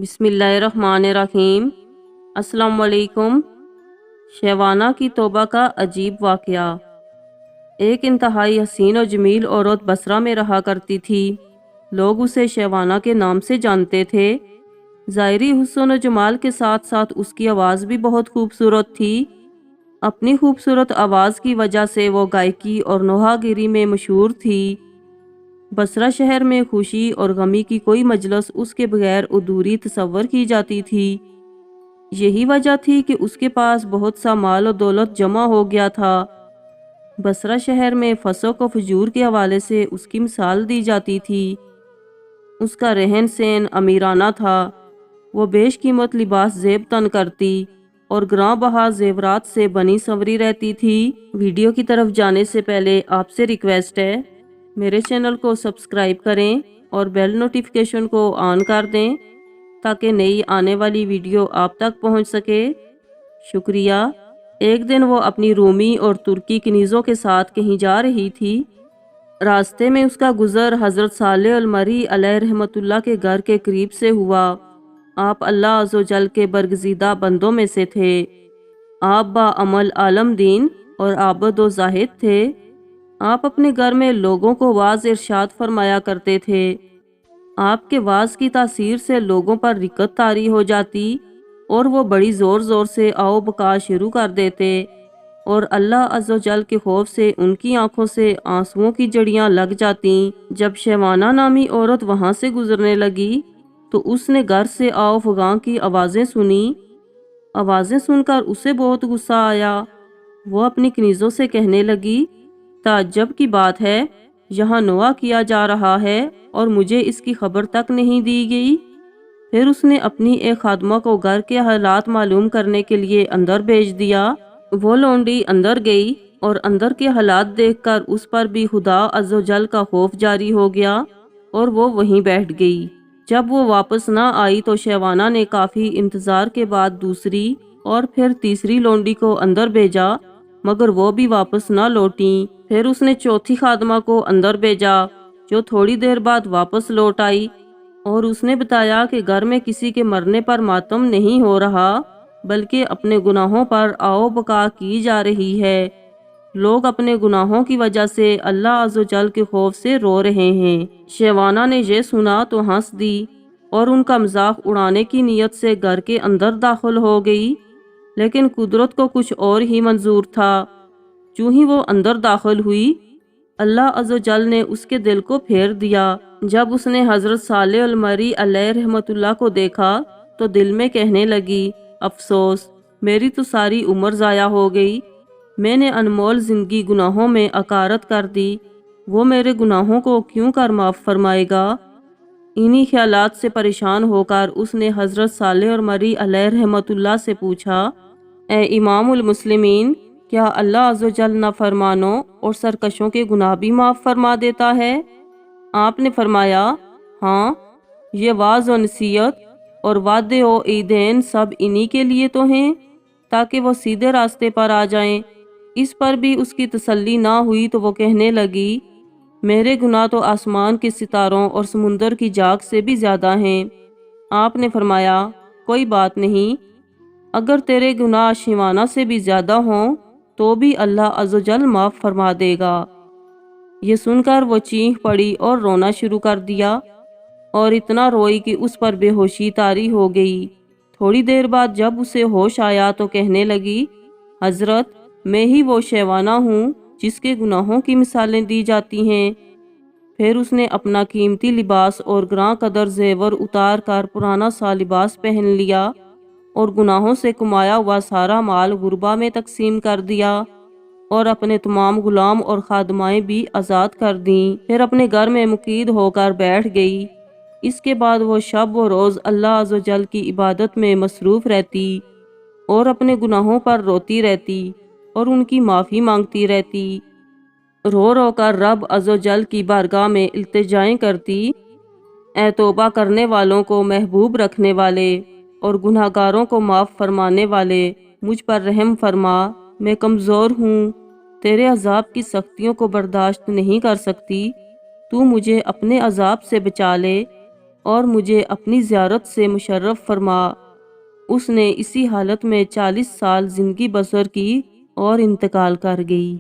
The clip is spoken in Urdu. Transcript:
بسم اللہ الرحمن الرحیم۔ السلام علیکم۔ شیوانہ کی توبہ کا عجیب واقعہ۔ ایک انتہائی حسین اور جمیل عورت بصرہ میں رہا کرتی تھی۔ لوگ اسے شیوانہ کے نام سے جانتے تھے۔ ظاہری حسن و جمال کے ساتھ ساتھ اس کی آواز بھی بہت خوبصورت تھی۔ اپنی خوبصورت آواز کی وجہ سے وہ گائیکی اور نوحہ گیری میں مشہور تھی۔ بصرہ شہر میں خوشی اور غمی کی کوئی مجلس اس کے بغیر ادھوری تصور کی جاتی تھی۔ یہی وجہ تھی کہ اس کے پاس بہت سا مال و دولت جمع ہو گیا تھا۔ بصرہ شہر میں فسق و فجور کے حوالے سے اس کی مثال دی جاتی تھی۔ اس کا رہن سہن امیرانہ تھا۔ وہ بیش قیمت لباس زیب تن کرتی اور گراں بہا زیورات سے بنی سنوری رہتی تھی۔ ویڈیو کی طرف جانے سے پہلے آپ سے ریکویسٹ ہے، میرے چینل کو سبسکرائب کریں اور بیل نوٹیفیکیشن کو آن کر دیں تاکہ نئی آنے والی ویڈیو آپ تک پہنچ سکے۔ شکریہ۔ ایک دن وہ اپنی رومی اور ترکی کنیزوں کے ساتھ کہیں جا رہی تھی۔ راستے میں اس کا گزر حضرت صالح المری علیہ رحمت اللہ کے گھر کے قریب سے ہوا۔ آپ اللہ عز و جل کے برگزیدہ بندوں میں سے تھے۔ آپ با عمل عالم دین اور عابد و زاہد تھے۔ آپ اپنے گھر میں لوگوں کو واعظ ارشاد فرمایا کرتے تھے۔ آپ کے واعظ کی تاثیر سے لوگوں پر رقت طاری ہو جاتی اور وہ بڑی زور زور سے آؤ بکا شروع کر دیتے اور اللہ عز و جل کے خوف سے ان کی آنکھوں سے آنسوؤں کی جڑیاں لگ جاتیں۔ جب شیوانہ نامی عورت وہاں سے گزرنے لگی تو اس نے گھر سے آؤ فغاں کی آوازیں سنی۔ آوازیں سن کر اسے بہت غصہ آیا۔ وہ اپنی کنیزوں سے کہنے لگی، تعجب کی بات ہے، یہاں نوحہ کیا جا رہا ہے اور مجھے اس کی خبر تک نہیں دی گئی۔ پھر اس نے اپنی ایک خادمہ کو گھر کے حالات معلوم کرنے کے لیے اندر بھیج دیا۔ وہ لونڈی اندر گئی اور اندر کے حالات دیکھ کر اس پر بھی خدا عز و جل کا خوف جاری ہو گیا اور وہ وہیں بیٹھ گئی۔ جب وہ واپس نہ آئی تو شیوانہ نے کافی انتظار کے بعد دوسری اور پھر تیسری لونڈی کو اندر بھیجا مگر وہ بھی واپس نہ لوٹیں۔ پھر اس نے چوتھی خادمہ کو اندر بھیجا جو تھوڑی دیر بعد واپس لوٹ آئی اور اس نے بتایا کہ گھر میں کسی کے مرنے پر ماتم نہیں ہو رہا بلکہ اپنے گناہوں پر آؤ بکا کی جا رہی ہے۔ لوگ اپنے گناہوں کی وجہ سے اللہ عز و جل کے خوف سے رو رہے ہیں۔ شیوانہ نے یہ سنا تو ہنس دی اور ان کا مذاق اڑانے کی نیت سے گھر کے اندر داخل ہو گئی، لیکن قدرت کو کچھ اور ہی منظور تھا۔ چوں ہی وہ اندر داخل ہوئی، اللہ عز و جل نے اس کے دل کو پھیر دیا۔ جب اس نے حضرت صالح المری علیہ رحمت اللہ کو دیکھا تو دل میں کہنے لگی، افسوس، میری تو ساری عمر ضائع ہو گئی۔ میں نے انمول زندگی گناہوں میں عقارت کر دی، وہ میرے گناہوں کو کیوں کر معاف فرمائے گا؟ انہی خیالات سے پریشان ہو کر اس نے حضرت صالح المری علیہ رحمت اللہ سے پوچھا، اے امام المسلمین، کیا اللہ عز و جل نافرمانوں اور سرکشوں کے گناہ بھی معاف فرما دیتا ہے؟ آپ نے فرمایا، ہاں، یہ واعظ و نصیحت اور وعدے و عیدین سب انہی کے لیے تو ہیں تاکہ وہ سیدھے راستے پر آ جائیں۔ اس پر بھی اس کی تسلی نہ ہوئی تو وہ کہنے لگی، میرے گناہ تو آسمان کے ستاروں اور سمندر کی جاگ سے بھی زیادہ ہیں۔ آپ نے فرمایا، کوئی بات نہیں، اگر تیرے گناہ شیوانہ سے بھی زیادہ ہوں تو بھی اللہ عز و جل معاف فرما دے گا۔ یہ سن کر وہ چیخ پڑی اور رونا شروع کر دیا اور اتنا روئی کہ اس پر بے ہوشی طاری ہو گئی۔ تھوڑی دیر بعد جب اسے ہوش آیا تو کہنے لگی، حضرت، میں ہی وہ شیوانہ ہوں جس کے گناہوں کی مثالیں دی جاتی ہیں۔ پھر اس نے اپنا قیمتی لباس اور گراں قدر زیور اتار کر پرانا سا لباس پہن لیا اور گناہوں سے کمایا ہوا سارا مال غربا میں تقسیم کر دیا اور اپنے تمام غلام اور خادمائیں بھی آزاد کر دیں۔ پھر اپنے گھر میں مقید ہو کر بیٹھ گئی۔ اس کے بعد وہ شب و روز اللہ عز و جل کی عبادت میں مصروف رہتی اور اپنے گناہوں پر روتی رہتی اور ان کی معافی مانگتی رہتی، رو رو کر رب عز و جل کی بارگاہ میں التجائیں کرتی، اے توبہ کرنے والوں کو محبوب رکھنے والے اور گناہ گاروں کو معاف فرمانے والے، مجھ پر رحم فرما، میں کمزور ہوں، تیرے عذاب کی سختیوں کو برداشت نہیں کر سکتی، تو مجھے اپنے عذاب سے بچا لے۔ اور مجھے اپنی زیارت سے مشرف فرما۔ اس نے اسی حالت میں 40 سال زندگی بسر کی اور انتقال کر گئی۔